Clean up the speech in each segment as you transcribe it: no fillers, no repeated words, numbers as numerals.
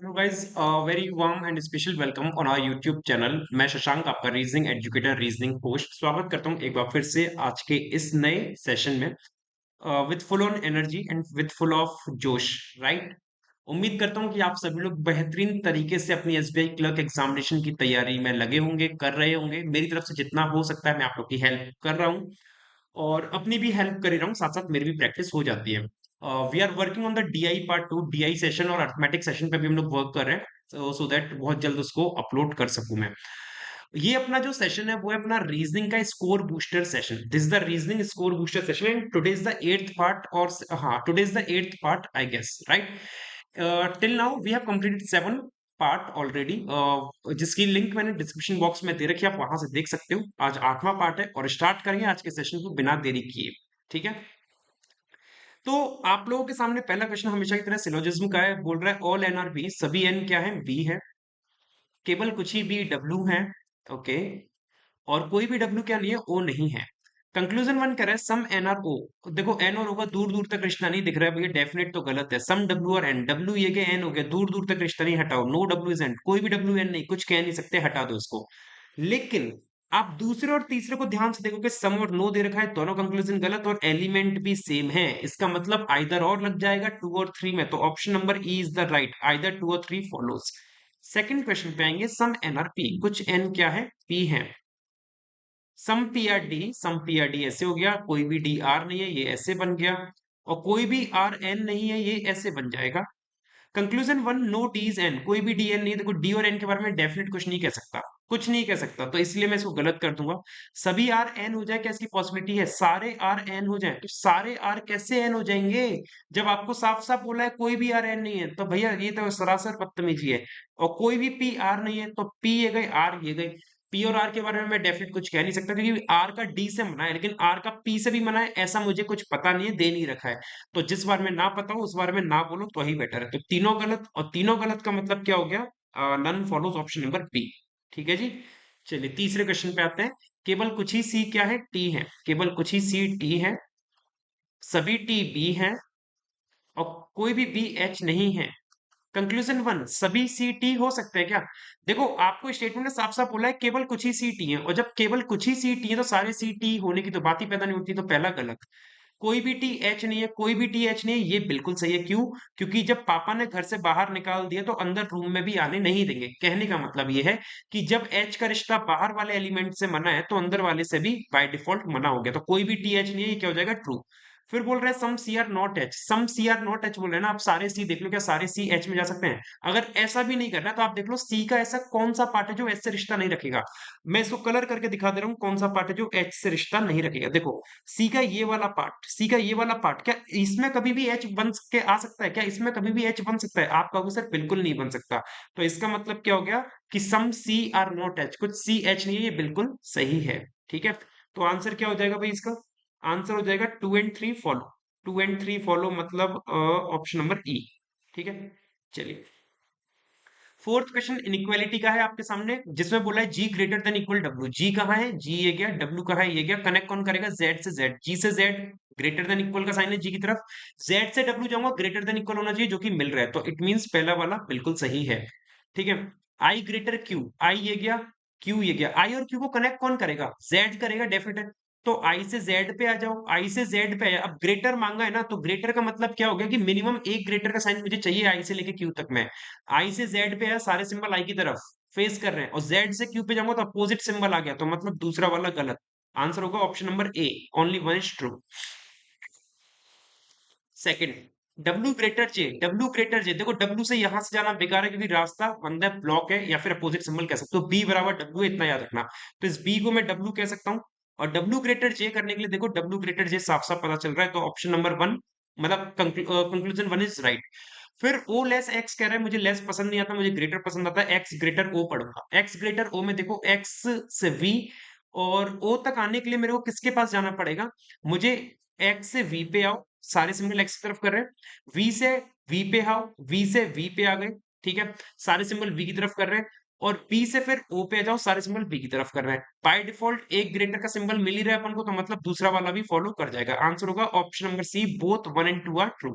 Hello guys, very warm and special welcome on our YouTube channel. मैं शशांक, आपका reasoning educator, reasoning host, स्वागत करता हूं एक बार फिर से आज के इस नए सेशन में with full on energy and with full of जोश। राइट। उम्मीद करता हूं कि आप सभी लोग बेहतरीन तरीके से अपनी एसबीआई क्लर्क एग्जामिनेशन की तैयारी में लगे होंगे, कर रहे होंगे। मेरी तरफ से जितना हो सकता है मैं आप लोग की हेल्प कर रहा हूं और अपनी भी हेल्प कर ही रहा हूँ, साथ साथ मेरी भी प्रैक्टिस हो जाती है। We are working on the DI part 2, DI session और अर्थमेटिक सेशन पे भी हम लोग वर्क कर रहे हैं, सो दैट बहुत जल्द उसको अपलोड कर सकूं मैं। ये अपना जो सेशन है वो है अपना रीजनिंग का score booster session. This is the reasoning score booster session and today is the eighth part, और हाँ, today is the eighth part I guess, right. Till now we have completed 7 part already, जिसकी link मैंने description box में दे रखी है, आप वहां से देख सकते हो। आज 8वां पार्ट है और स्टार्ट करेंगे आज के सेशन को बिना देरी किए। ठीक है। तो आप लोगों के सामने पहला क्वेश्चन हमेशा की तरह सिलोजिज्म का है। बोल रहा है ऑल एन आर बी, सभी एन क्या है? बी है। केवल कुछ ही बी डब्ल्यू है। ओके। और कोई भी डब्ल्यू क्या नहीं है? ओ नहीं है। कंक्लूजन वन कह रहा है सम एन आर ओ। देखो एन और ओ का दूर दूर तक रिश्ता नहीं दिख रहा है भैया, डेफिनेट तो गलत है। सम डब्ल्यू और एन, डब्ल्यू ये के एन हो गया, दूर दूर तक रिश्ता नहीं, हटाओ। नो डब्ल्यू इज एन, कोई भी डब्ल्यू एन नहीं, कुछ कह नहीं सकते, हटा दो इसको। लेकिन आप दूसरे और तीसरे को ध्यान से देखोगे, सम और नो दे रखा है, दोनों कंक्लूजन गलत और एलिमेंट भी सेम है। इसका मतलब आइदर और लग जाएगा 2 और 3 में, तो option number E is the right, either 2 और 3 फॉलोज। सेकंड क्वेश्चन पे आएंगे, सम एन आर पी, कुछ एन क्या है? पी है। Some P R D, some P R D ऐसे हो गया, कोई भी डी आर नहीं है, ये ऐसे बन गया। और कोई भी आर एन नहीं है, ये ऐसे बन जाएगा। Conclusion one, no D is N, कोई भी डी एन नहीं है। देखो डी और एन के बारे में डेफिनेट कुछ नहीं कह सकता, कुछ नहीं कह सकता, तो इसलिए मैं इसको गलत कर दूंगा। सभी आर एन हो जाए, क्या इसकी पॉसिबिलिटी है? सारे आर एन हो जाए, तो सारे आर कैसे एन हो जाएंगे जब आपको साफ साफ बोला है कोई भी आर एन नहीं है? तो भैया ये तो सरासर बदतमीजी है। और कोई भी पी आर नहीं है, तो पी ये गए, आर ये गए। पी और आर के बारे में मैं डेफिनेट कुछ कह नहीं सकता, क्योंकि आर का डी से मना है, लेकिन आर का पी से भी मना है, ऐसा मुझे कुछ पता नहीं है, दे नहीं रखा है। तो जिस बार में ना पता हो उस बार में ना बोलो तो ही बेटर है। तो तीनों गलत, और तीनों गलत का मतलब क्या हो गया? None follows, option number B. ठीक है जी। चलिए तीसरे क्वेश्चन पे आते हैं। केवल कुछ ही सी क्या है? टी है। केवल कुछ ही सी टी है, सभी टी बी है, और कोई भी बी एच नहीं है। कंक्लूजन वन, सभी सी टी हो सकते हैं क्या? देखो आपको स्टेटमेंट में साफ साफ बोला है केवल कुछ ही सी टी है, और जब केवल कुछ ही सी टी है तो सारे सी टी होने की तो बात ही पैदा नहीं होती, तो पहला गलत। कोई भी टी एच नहीं है, कोई भी टी एच नहीं है, ये बिल्कुल सही है। क्यों? क्योंकि जब पापा ने घर से बाहर निकाल दिया तो अंदर रूम में भी आने नहीं देंगे। कहने का मतलब ये है कि जब एच का रिश्ता बाहर वाले एलिमेंट से मना है तो अंदर वाले से भी बाय डिफॉल्ट मना हो गया, तो कोई भी टी एच नहीं है, ये क्या हो जाएगा? ट्रू। फिर बोल रहे हैं some C are not H, some C are not H बोल रहे हैं ना, आप सारे सी देख लो, क्या सारे सी एच में जा सकते हैं? अगर ऐसा भी नहीं करना तो आप देख लो सी का ऐसा कौन सा पार्ट है जो एच से रिश्ता नहीं रखेगा। मैं इसको कलर करके दिखा दे रहा हूँ कौन सा पार्ट है जो एच से रिश्ता नहीं रखेगा। देखो सी का ये वाला पार्ट, सी का ये वाला पार्ट, क्या इसमें कभी भी एच बन के आ सकता है? क्या इसमें कभी भी एच बन सकता है? आप कहोगे सर बिल्कुल नहीं बन सकता। तो इसका मतलब क्या हो गया कि सम सी आर नॉट एच, कुछ सी एच नहीं है, ये बिल्कुल सही है। ठीक है। तो आंसर क्या हो जाएगा भाई इसका? आंसर हो जाएगा 2 एंड 3 फॉलो। 2 एंड 3 फॉलो मतलब ऑप्शन नंबर ई। ठीक है। चलिए फोर्थ क्वेश्चन इनइक्वालिटी का है आपके सामने, जिसमें बोला है जी ग्रेटर देन इक्वल डब्ल्यू। जी कहाँ है? जी ये गया, डब्ल्यू कहाँ है? ये गया। कनेक्ट कौन करेगा? जेड से जेड, जी से जेड, ग्रेटर देन इक्वल का साइन है जी की तरफ, जेड से डब्ल्यू जाऊंगा, ग्रेटर देन इक्वल होना चाहिए, जो कि मिल रहा है, तो इट मींस पहला वाला बिल्कुल सही है। ठीक है। आई ग्रेटर क्यू, आई ये गया, क्यू ये गया। आई और क्यू को कनेक्ट कौन करेगा? जेड करेगा डेफिनेट। तो आई से जेड पे आ जाओ, आई से जेड पे अब ग्रेटर मांगा है ना, तो ग्रेटर का मतलब क्या हो गया कि मिनिमम एक ग्रेटर का साइन मुझे चाहिए आई से लेके क्यू तक में। आई से जेड पे है, सारे सिंबल आई की तरफ फेस कर रहे हैं, और जेड से क्यू पे जाऊंगा तो अपोजिट सिंबल आ गया, तो मतलब दूसरा वाला गलत। आंसर होगा option number A, only one is true. Second, W greater J, W greater J, देखो डब्ल्यू से यहां से जाना बेकार है, क्योंकि रास्ता बंद है, ब्लॉक है, या फिर अपोजिट सिंबल कह सकते हो। बी बराबर डब्ल्यू, इतना याद रखना। तो इस बी को मैं डब्ल्यू कह सकता हूं। और डब्ल्यू ग्रेटर जे करने के लिए देखो डब्ल्यू ग्रेटर जे साफ साफ पता चल रहा है, तो ऑप्शन नंबर वन, मतलब कंक्लूजन वन इज राइट। फिर ओ लेस एक्स कह रहा है, मुझे लेस पसंद नहीं आता, मुझे ग्रेटर पसंद आता है। एक्स ग्रेटर ओ पढ़ूंगा। एक्स ग्रेटर ओ में देखो एक्स से वी, और ओ तक आने के लिए मेरे को किसके पास जाना पड़ेगा? मुझे एक्स से वी पे आओ, सारे सिंबल एक्स की तरफ कर रहे हैं। वी से वी पे आओ, वी से वी पे आ गए, ठीक है, सारे सिंबल वी की तरफ कर रहे हैं। और बी से फिर ओ पे आ जाओ, सारे सिंबल बी की तरफ कर रहे हैं। बाय डिफॉल्ट एक ग्रेटर का सिंबल मिल ही रहा है अपन को, तो मतलब दूसरा वाला भी फॉलो कर जाएगा। आंसर होगा option number C, both one and two are true.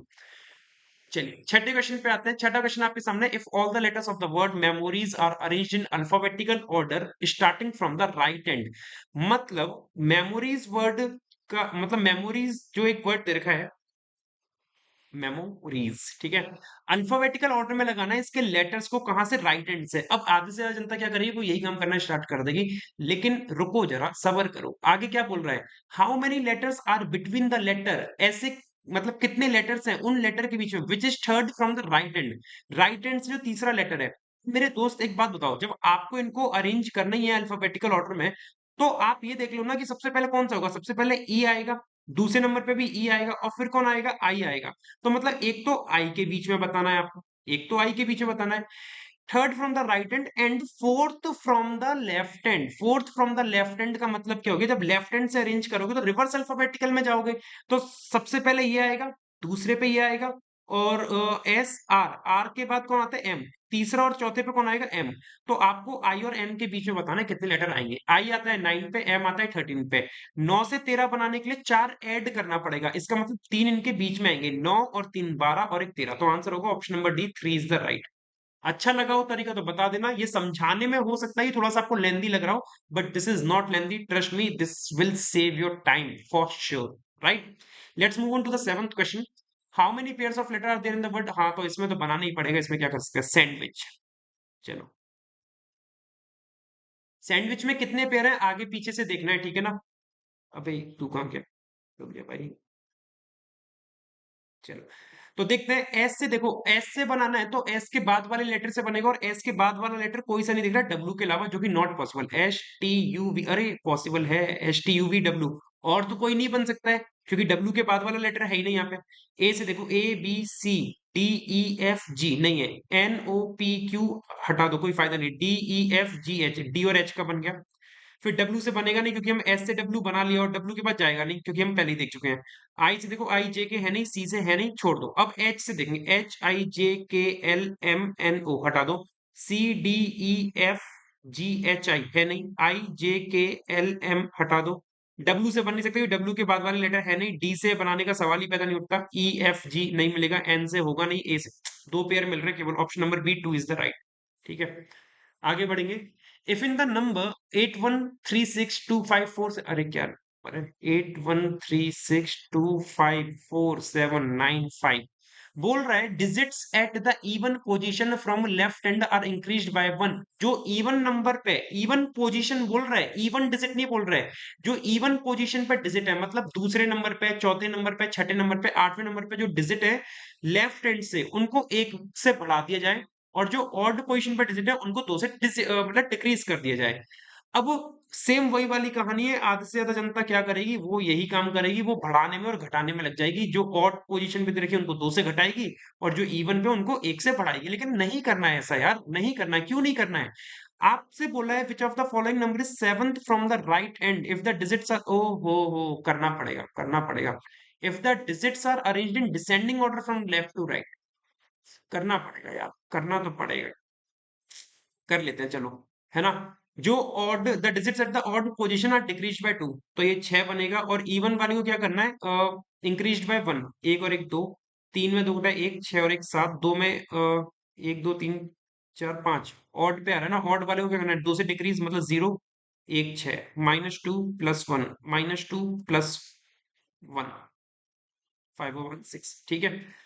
चलिए छठे क्वेश्चन पे आते हैं। छठा क्वेश्चन आपके सामने, if all the letters of the word memories are arranged in alphabetical order starting from the right end. मतलब मेमोरीज वर्ड का मतलब, मेमोरीज जो एक वर्ड दे रखा है, मेमोरीज, ठीक है, अल्फाबेटिकल ऑर्डर में लगाना है इसके लेटर्स को, कहां से, राइट हैंड से। अब आधे से ज्यादा जनता क्या करेगी, वो यही काम करना स्टार्ट कर देगी। लेकिन रुको जरा, सबर करो, आगे क्या बोल रहा है, how many letters are between the letter, ऐसे मतलब कितने लेटर्स हैं उन लेटर के बीच में, which is third from the right hand, right hand से जो तीसरा लेटर है। मेरे दोस्त एक बात बताओ, जब आपको इनको अरेंज करना ही है अल्फाबेटिकल ऑर्डर में, तो आप ये देख लो ना कि सबसे पहले कौन सा होगा, सबसे पहले ई आएगा, दूसरे नंबर पे भी ई आएगा, और फिर कौन आएगा, आई आएगा। तो मतलब एक तो आई के बीच में बताना है आपको, एक तो आई के बीच में बताना है, third from the right hand and fourth from the left hand. Fourth from the left hand का मतलब क्या होगा, जब लेफ्ट हैंड से अरेंज करोगे तो रिवर्स अल्फाबेटिकल में जाओगे, तो सबसे पहले ये आएगा, दूसरे पे ये आएगा, और एस आर, आर के बाद कौन आता है, एम, तीसरा और चौथे पे कौन आएगा, एम। तो आपको आई और एम के बीच में बताना है कितने लेटर आएंगे। आई आता है 9 पे, एम आता है 13 पे। 9 से 13 बनाने के लिए 4 ऐड करना पड़ेगा, इसका मतलब 3 इनके बीच में आएंगे, 9 और 3 12 और एक 13। तो आंसर होगा option number D, 3 is the right. अच्छा लगा हो तरीका तो बता देना। ये समझाने में हो सकता है थोड़ा सा आपको लेंदी लग रहा हो, but this is not lengthy, trust me, this will save your time for sure, right. Let's move on to the seventh question, how many pairs of letter are there in the word. हाँ, तो इसमें तो बनाना ही पड़ेगा, इसमें क्या कर सकते हैं, सैंडविच। चलो, सैंडविच में कितने पेयर हैं, आगे पीछे से देखना है, ठीक है ना। अबे तू कहाँ गया, रुक गया भाई। चलो, तो देखते हैं, एस से देखो, एस से बनाना है तो एस के बाद वाले लेटर से बनेगा, और एस के बाद वाला लेटर कोई सा नहीं दिख रहा डब्ल्यू के अलावा, जो कि not possible. S T U V, अरे पॉसिबल है, S T U V W, और तो कोई नहीं बन सकता है, क्योंकि डब्ल्यू के बाद वाला लेटर है ही नहीं यहाँ पे। ए से देखो, A B C D E F G नहीं है, एन ओ पी क्यू हटा दो, कोई फायदा नहीं, D E F G H, D और एच का बन गया। फिर डब्ल्यू से बनेगा नहीं, क्योंकि हम एस से डब्ल्यू बना लिया, और डब्ल्यू के बाद जाएगा नहीं, क्योंकि हम पहले ही देख चुके हैं। आई से देखो, आई जे के है नहीं, सी से है नहीं, छोड़ दो। अब एच से देखेंगे, एच आई जे के एल एम एन ओ हटा दो, C D E F G H I है नहीं, आई जे के एल एम हटा दो। डब्ल्यू से बन नहीं सकते, डब्ल्यू के बाद वाले लेटर है नहीं, डी से बनाने का सवाल ही पैदा नहीं उठता, ई एफ जी नहीं मिलेगा, एन से होगा नहीं, ए से दो पेयर मिल रहे हैं केवल, option number B, 2 is the right. ठीक है, आगे बढ़ेंगे। इफ इन द नंबर 813625 से, अरे क्या, अरे 8136254795 बोल रहा है, digits at the even position from left hand are increased by 1। जो इवन नंबर पे, इवन पोजीशन बोल रहा है, इवन डिजिट नहीं बोल रहा है, जो इवन पोजीशन पे डिजिट है, मतलब दूसरे नंबर पे, चौथे नंबर पे, छठे नंबर पे, आठवें नंबर पे जो डिजिट है लेफ्ट हैंड से, उनको एक से बढ़ा दिया जाए, और जो ऑड पोजीशन पे डिजिट है उनको दो से मतलब डिक्रीज कर दिया जाए। अब सेम वही वाली कहानी है, आधे से ज्यादा जनता क्या करेगी, वो यही काम करेगी, वो बढ़ाने में और घटाने में लग जाएगी, जो ऑड पोजीशन पे दे रखी है उनको दो से घटाएगी, और जो इवन पे उनको एक से बढ़ाएगी। लेकिन नहीं करना है ऐसा यार, नहीं करना है, क्यों नहीं करना है। आपसे बोला है which of the following number is seventh from the right end if the digits are, ओ हो, करना पड़ेगा, करना पड़ेगा। If the digits are arranged in descending order from left to right, करना पड़ेगा यार, करना तो पड़ेगा, कर लेते हैं चलो, है ना। जो odd the digits at the odd position are decrease by 2, तो ये 6 बनेगा, और इवन वाले को क्या करना है, इंक्रीज बाय 1, एक और एक दो, 3 में 2 घटा 1, 6 और 1 7, 2 में 1 2 3 4 5, ऑड पे आ रहा है ना, ऑड वाले को क्या करना है, 2 से डिक्रीज मतलब 0, 1 6, -2 +1, -2 +1, 5 1 6, ठीक है।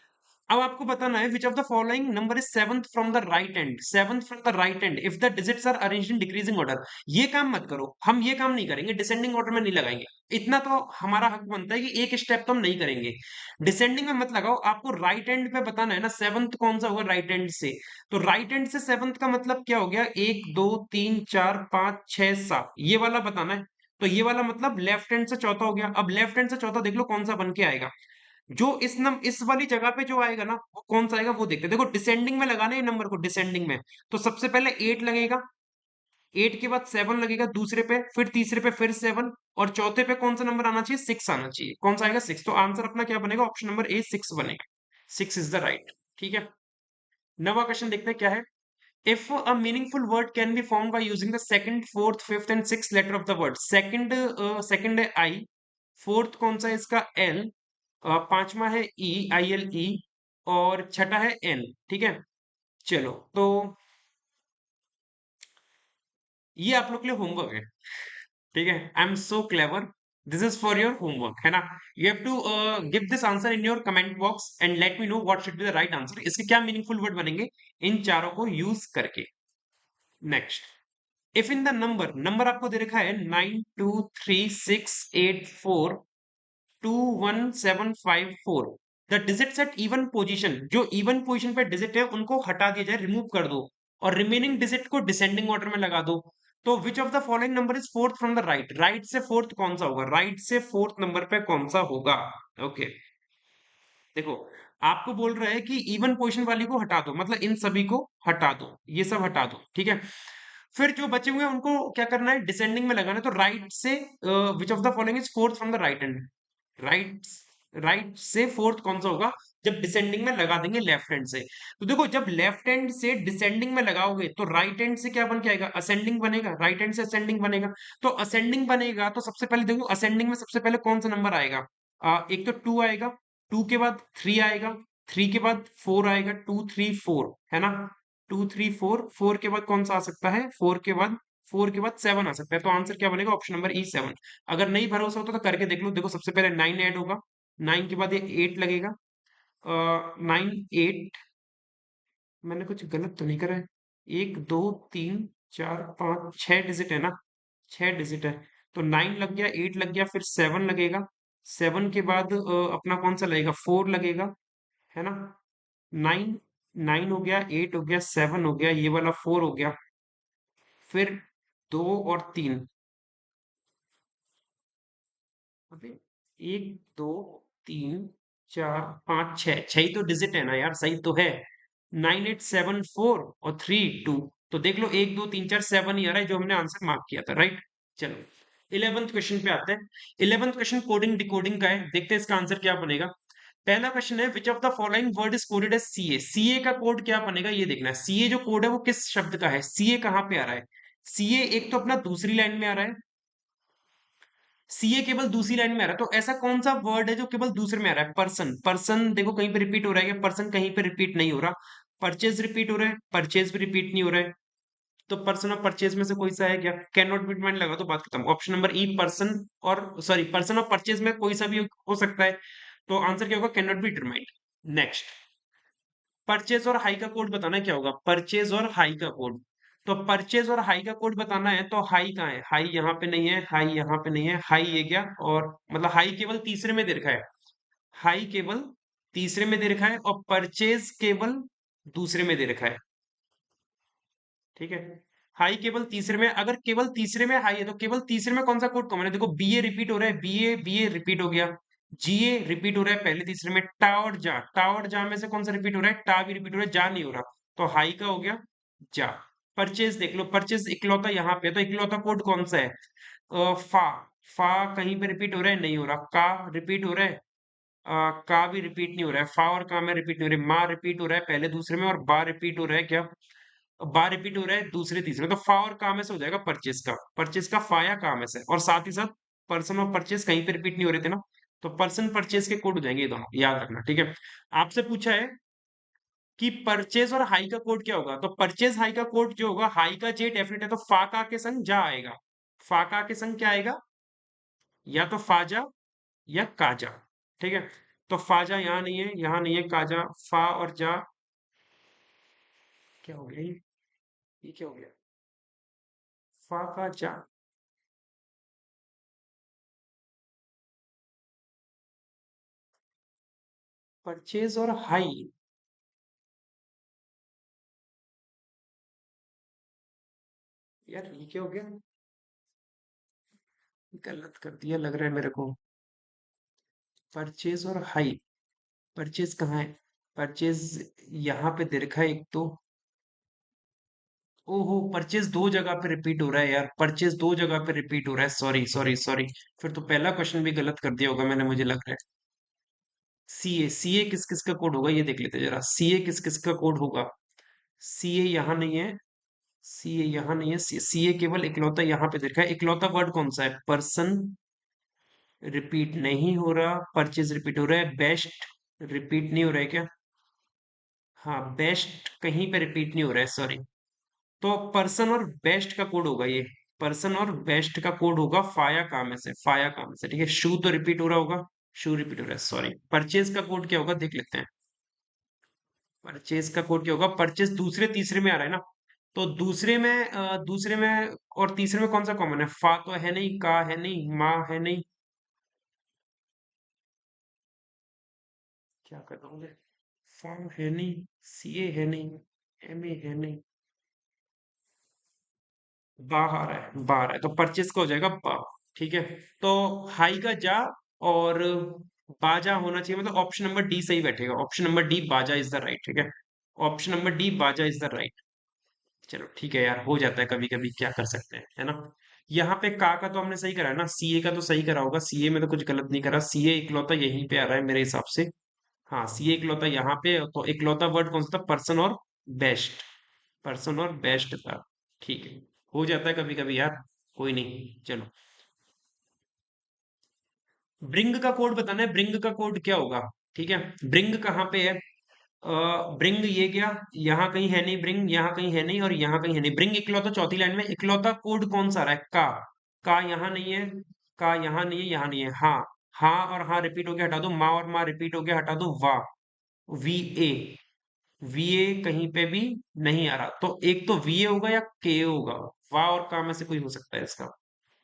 अब आपको बताना है which of the following number is seventh from the right end, seventh from the right end if the digits are arranged in decreasing order. ये काम मत करो, हम ये काम नहीं करेंगे, डिसेंडिंग ऑर्डर में नहीं लगाएंगे, इतना तो हमारा हक बनता है कि एक स्टेप तो हम नहीं करेंगे, डिसेंडिंग में मत लगाओ। आपको राइट एंड पे बताना है ना, सेवंथ कौन सा होगा राइट एंड से, तो राइट एंड से सेवंथ का मतलब क्या हो गया, 1 2 3 4 5 6 7, ये वाला बताना है। तो ये वाला मतलब लेफ्ट हैंड से चौथा हो गया। अब लेफ्ट हैंड से चौथा देख लो कौन सा बन के आएगा, जो इस वाली जगह पे जो आएगा ना, वो कौन सा आएगा वो देखते हैं। देखो डिसेंडिंग में लगाना है नंबर को, डिसेंडिंग में, तो सबसे पहले 8 लगेगा, 8 के बाद 7 लगेगा दूसरे पे, फिर तीसरे पे फिर 7, और चौथे पे कौन सा नंबर आना चाहिए, 6 आना चाहिए। कौन सा आएगा, 6। तो आंसर अपना क्या बनेगा, ऑप्शन नंबर ए 6 बनेगा, 6 इज द राइट। ठीक है, नवा क्वेश्चन देखते हैं क्या है। If a meaningful word can be form by using the second fourth fifth and six letter of the word, second है आई, फोर्थ कौन सा है इसका, एल, पांचवा है ई, आई एल ई, और छठा है एन। ठीक है, चलो तो ये आप लोग के लिए होमवर्क है। ठीक है, I am so clever, this is for your homework, है ना। You have to give this answer in your comment box and let me know what should be the right answer. इसके क्या मीनिंगफुल वर्ड बनेंगे इन चारों को use करके। Next, if in the number आपको दे रखा है 923684211754, the digits at even position, जो इवन पोजीशन पे डिजिट है उनको हटा दिया जाए, रिमूव कर दो, और रिमेनिंग डिजिट को डिसेंडिंग ऑर्डर में लगा दो। तो which of the following number is fourth from the right, right से फोर्थ कौन सा होगा, राइट से फोर्थ नंबर पे कौन सा होगा। ओके, देखो आपको बोल रहा है कि इवन पोजीशन वाली को हटा दो, मतलब इन सभी को हटा दो, ये सब हटा दो। ठीक है, फिर जो बचे हुए हैं उनको क्या करना है, डिसेंडिंग में लगाना है। तो राइट से विच of the following is fourth from the right hand, right, right से फोर्थ कौन सा होगा जब डिसेंडिंग में लगा देंगे लेफ्ट हैंड से। तो देखो जब लेफ्ट हैंड से डिसेंडिंग में लगाओगे तो राइट हैंड से क्या बन के आएगा, असेंडिंग बनेगा, राइट हैंड से असेंडिंग बनेगा। तो असेंडिंग बनेगा तो सबसे पहले देखो असेंडिंग में सबसे पहले कौन सा नंबर आएगा, एक तो टू आएगा, टू के बाद थ्री आएगा, थ्री के बाद फोर आएगा, टू थ्री फोर, है ना। टू थ्री फोर, फोर के बाद कौन सा आ सकता है, फोर के बाद सेवन आ सकता है। तो आंसर क्या बनेगा, ऑप्शन नंबर ई सेवन। अगर नहीं भरोसा होता तो करके देख लो। देखो सबसे पहले नाइन ऐड होगा, नाइन के बाद ये एट लगेगा, नाइन एट, मैंने कुछ गलत तो नहीं करा है, एक दो तीन चार पाँच छह डिजिट है ना, छह डिजिट है। तो नाइन लग गया, एट लग गया, फिर सेवन लगेगा, सेवन के बाद अपना कौन सा लगेगा, फोर लगेगा, है ना। नाइन, नाइन हो गया, एट हो गया, सेवन हो गया, ये वाला फोर हो गया, फिर दो और तीन, अबे एक दो तीन चार पाँच छह, छह ही तो डिजिट है ना यार, सही तो है। नाइन एट सेवन फोर और थ्री टू, तो देख लो एक दो तीन चार सेवन ही आ रहा है जो हमने आंसर मार्क किया था, राइट। चलो 11th क्वेश्चन पे आते हैं। 11th क्वेश्चन कोडिंग डिकोडिंग का है, देखते हैं इसका आंसर क्या बनेगा। पहला क्वेश्चन है which of the following word is coded as CA, CA का कोड क्या बनेगा ये देखना है। सीए जो कोड है वो किस शब्द का है, सीए कहाँ पे आ रहा है। सीए एक तो अपना दूसरी लाइन में आ रहा है, सीए केवल दूसरी लाइन में आ रहा है, तो ऐसा कौन सा वर्ड है जो केवल दूसरे में आ रहा है, पर्सन, पर्सन देखो कहीं पे रिपीट हो रहा है क्या, पर्सन कहीं पे रिपीट नहीं हो रहा। परचेज रिपीट हो रहा है, परचेज भी रिपीट नहीं हो रहा है। तो पर्सन और परचेज में से कोई सा है क्या, कैन नॉट बी डिटरमाइंड लगा तो बात खत्म। ऑप्शन नंबर ई पर्सन, और सॉरी पर्सन और परचेज में कोई सा भी हो सकता है। तो आंसर क्या होगा, can not be determined. Next, purchase और हाई का कोड बताना है, क्या होगा, परचेज और हाई का कोड। तो परचेज और हाई का कोड बताना है, तो हाई कहाँ है, हाई यहाँ पे नहीं है, हाई यहाँ पे नहीं है, हाई ये क्या, और मतलब हाई केवल तीसरे में दे रखा है, हाई केवल तीसरे में दे रखा है, और परचेज केवल दूसरे में दे रखा है। ठीक है, हाई केवल तीसरे में, अगर केवल तीसरे में हाई है तो केवल तीसरे में कौन सा कोड कॉमन है, देखो बीए रिपीट हो रहा है, बीए बीए रिपीट हो गया, जीए रिपीट हो रहा है पहले तीसरे में, टा और जा, टा और जा में से कौन सा रिपीट हो रहा है, टा भी रिपीट हो रहा है, जा नहीं हो रहा। तो हाई का हो गया जा। परचेज देख लो, परचेज इकलौता यहाँ पे है, तो इकलौता कोड कौन सा है, फा, फा कहीं पे रिपीट हो रहा है, नहीं हो रहा, का रिपीट हो रहा है, का भी रिपीट नहीं हो रहा है, फा और का में रिपीट नहीं हो रहा है, मा रिपीट हो रहा है पहले दूसरे में, और बा रिपीट हो रहा है क्या, बा रिपीट हो रहा है दूसरे तीसरे में। तो फा और का में से हो जाएगा परचेज का, परचेज का फा या का में से, और साथ ही साथ पर्सन और परचेज कहीं पे रिपीट नहीं हो रहे थे ना, तो पर्सन परचेज के कोड हो जाएंगे ये दोनों, याद रखना। ठीक है, आपसे पूछा है कि परचेज और हाई का कोड क्या होगा, तो परचेज हाई का कोड जो होगा, हाई का जे डेफिनेट है तो फाका के संग जा आएगा, फाका के संग क्या आएगा, या तो फाजा या काजा। ठीक है, तो फाजा यहाँ नहीं है, यहाँ नहीं है, काजा, फा और जा, क्या हो गया ये क्या हो गया, फा का जा, परचेज और हाई, यार ये क्या हो गया, गलत कर दिया लग रहा है मेरे को। परचेज और हाई, परचेज कहाँ है, परचेज यहाँ पे दे रखा है एक तो, ओहो परचेज दो जगह पे रिपीट हो रहा है यार, परचेज दो जगह पे रिपीट हो रहा है, सॉरी सॉरी सॉरी। फिर तो पहला क्वेश्चन भी गलत कर दिया होगा मैंने, मुझे लग रहा है। सीए, सीए किस किस का कोड होगा ये देख लेते हैं जरा, सीए किस किस का कोड होगा। सीए यहाँ नहीं है, सीए यहाँ नहीं है, सीए केवल इकलौता यहाँ पे देखा है, इकलौता वर्ड कौन सा है, पर्सन रिपीट नहीं हो रहा, परचेज रिपीट हो रहा है, बेस्ट रिपीट नहीं हो रहा है क्या, हाँ, बेस्ट कहीं पे रिपीट नहीं हो रहा है, सॉरी। तो पर्सन और बेस्ट का कोड होगा ये। पर्सन और बेस्ट का कोड होगा फाया का में से, फाया का में से, ठीक है। शू तो रिपीट हो रहा होगा, शू रिपीट हो रहा है, सॉरी। परचेज का कोड क्या होगा देख लेते हैं। परचेज का कोड क्या होगा? परचेज दूसरे तीसरे में आ रहा है ना, तो दूसरे में और तीसरे में कौन सा कॉमन है? फा तो है नहीं, का है नहीं, मा है नहीं, क्या कर रहा हूँ मैं? फा है नहीं, सी ए है नहीं, एम ए है नहीं, बाहर है, बाहर है, तो परचेज का हो जाएगा बा। ठीक है। तो हाई का जा और बाजा होना चाहिए, मतलब ऑप्शन नंबर डी सही बैठेगा। ऑप्शन नंबर डी बाजा इज द राइट, ठीक है। ऑप्शन नंबर डी बाजा इज द राइट। चलो ठीक है यार, हो जाता है कभी कभी, क्या कर सकते हैं, है ना। यहाँ पे का तो हमने सही करा है ना, सीए का तो सही करा होगा, सीए में तो कुछ गलत नहीं करा, सीए इकलौता यहीं पे आ रहा है मेरे हिसाब से। हाँ, सीए इकलौता यहाँ पे, तो इकलौता वर्ड कौन सा था? पर्सन और बेस्ट। पर्सन और बेस्ट था। ठीक है, हो जाता है कभी कभी यार, कोई नहीं, चलो। ब्रिंग का कोड बताना है, ब्रिंग का कोड क्या होगा? ठीक है। ब्रिंग कहाँ पे है? ब्रिंग ये क्या, यहाँ कहीं है नहीं ब्रिंग, यहाँ कहीं है नहीं और यहाँ कहीं है नहीं। ब्रिंग इकलौता चौथी लाइन में, इकलौता कोड कौन सा आ रहा है? का यहाँ नहीं है, का यहाँ नहीं है, यहाँ नहीं है। हाँ, हाँ और हाँ रिपीट हो गया, हटा दो। माँ और माँ रिपीट हो गया, हटा दो। वाह, वी ए, वी ए कहीं पे भी नहीं आ रहा, तो एक तो वी ए होगा या के होगा। वाह और का में से कोई हो सकता है इसका,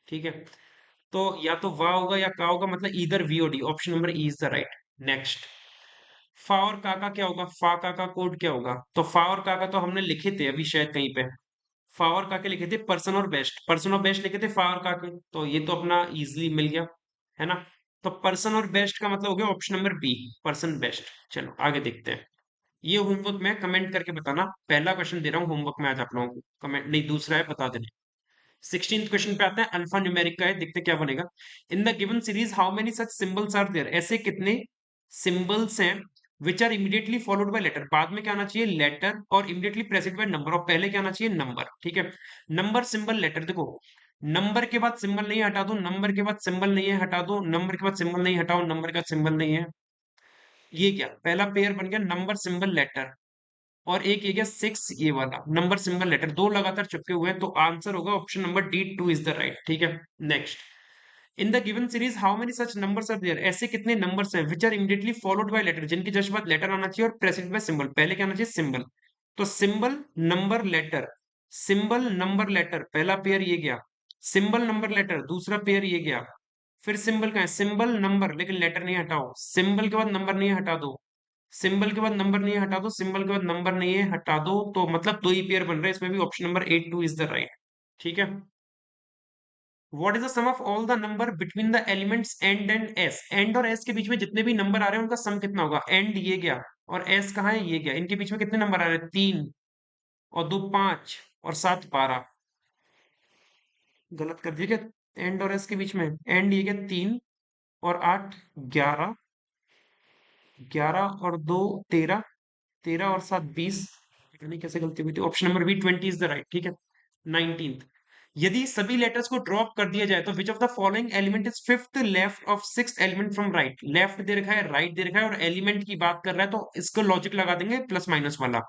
ठीक है। तो या तो वाह होगा या का होगा, मतलब इधर V O D, option number E is the right. Next, फा और का का क्या होगा? फा का कोड क्या होगा? तो फा और का तो हमने लिखे थे अभी शायद कहीं पे। फा और का के लिखे थे पर्सन और बेस्ट, पर्सन और बेस्ट लिखे थे फा और का के, तो ये तो अपना इजिली मिल गया, है ना। तो पर्सन और बेस्ट का मतलब हो गया option number B, person best. चलो आगे देखते हैं। ये होमवर्क में कमेंट करके बताना, पहला क्वेश्चन दे रहा हूँ होमवर्क में आज आप लोगों को, कमेंट नहीं, दूसरा है, बता देना। 16th क्वेश्चन पे आते हैं, अल्फा न्यूमेरिक का है, देखते हैं क्या बनेगा। In the given series how many such symbols are there, ऐसे कितने सिंबल्स हैं which are immediately followed by letter, बाद में क्या आना चाहिए? लेटर, और इमीडिएटली प्रेसिडेड बाय नंबर, और पहले क्या आना चाहिए? नंबर, ठीक है। नंबर सिंबल लेटर, देखो, नंबर के बाद सिंबल नहीं है, हटा दो। नंबर के बाद सिंबल नहीं है, हटा दो। नंबर के बाद सिंबल नहीं, हटाओ। नंबर का सिंबल नहीं है। ये क्या पहला पेयर बन गया? Number symbol letter. और एक ये गया सिक्स, ये वाला नंबर सिंबल लेटर, दो लगातार चिपके हुए हैं, तो आंसर होगा option number D, two is the right, ठीक है। Next, in the given series how many such numbers are there, ऐसे कितने नंबर्स हैं which are immediately followed by letter, जिनके जस्ट बाद लेटर आना चाहिए और प्रेसिडेड बाय सिंबल, पहले क्या आना चाहिए? सिंबल। तो symbol number letter, symbol number letter, पहला पेयर ये गया। सिंबल नंबर लेटर, दूसरा पेयर ये गया। फिर सिंबल का है, सिंबल नंबर, लेकिन लेटर नहीं हटाओ। सिंबल के बाद नंबर नहीं है, हटा दो। सिंबल के बाद नंबर नहीं है, हटा दो। सिंबल के बाद नंबर नहीं है, हटा दो। तो मतलब दो ही पेयर बन रहे हैं इसमें भी, option number A, two is the right, ठीक है। What is the sum of all the number between the elements and S, and और एस के बीच में जितने भी नंबर आ रहे हैं उनका सम कितना होगा? एंड ये गया और एस कहाँ है? ये गया, इनके बीच में कितने नंबर आ रहे हैं? तीन, और दो पांच, और सात बारह। गलत कर दिया क्या? एंड और एस के बीच में एंड ये गया तीन, और आठ ग्यारह, ग्यारह और दो तेरह, तेरह और सात बीस। पता नहीं कैसे गलती हुई थी, option number B, twenty is the right, ठीक है। 19th, यदि सभी लेटर्स को ड्रॉप कर दिया जाए तो which of the following element is fifth left of six element from right, left दे रखा है, राइट दे रखा है, और एलिमेंट की बात कर रहा है, तो इसको लॉजिक लगा देंगे प्लस माइनस वाला।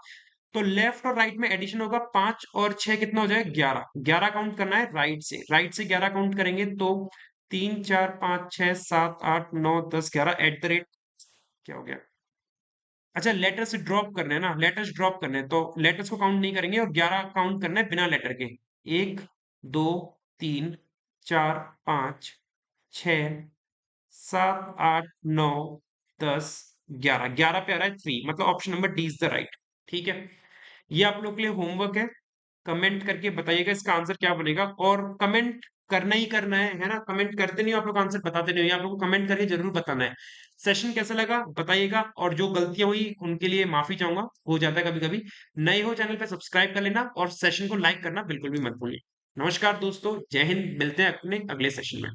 तो लेफ्ट और राइट में एडिशन होगा, पांच और छह कितना हो जाएगा? 11, 11 काउंट करना है राइट से, राइट से 11 काउंट करेंगे तो तीन चार पाँच छह सात आठ नौ दस ग्यारह, एट द रेट, क्या हो गया? अच्छा, लेटर्स ड्रॉप करने हैं ना, लेटर्स ड्रॉप करने हैं, तो लेटर्स को काउंट नहीं करेंगे और 11 काउंट करना है बिना लेटर के। एक, दो, तीन, चार, पाँच, छ, सात, आठ, नौ, दस, ग्यारह, 11 पे आ रहा है थ्री, मतलब option number D is the right, ठीक है। ये आप लोग के लिए होमवर्क है, कमेंट करके बताइएगा इसका आंसर क्या बनेगा, और कमेंट करना ही करना है ना। कमेंट करते नहीं हो आप लोग, आंसर बताते नहीं हो, ये आप लोग को कमेंट करके जरूर बताना है। सेशन कैसा लगा बताइएगा, और जो गलतियां हुई उनके लिए माफी चाहूंगा, हो जाता है कभी कभी। नए हो चैनल पे सब्सक्राइब कर लेना, और सेशन को लाइक करना बिल्कुल भी मत भूलिए। नमस्कार दोस्तों, जय हिंद, मिलते हैं अपने अगले सेशन में।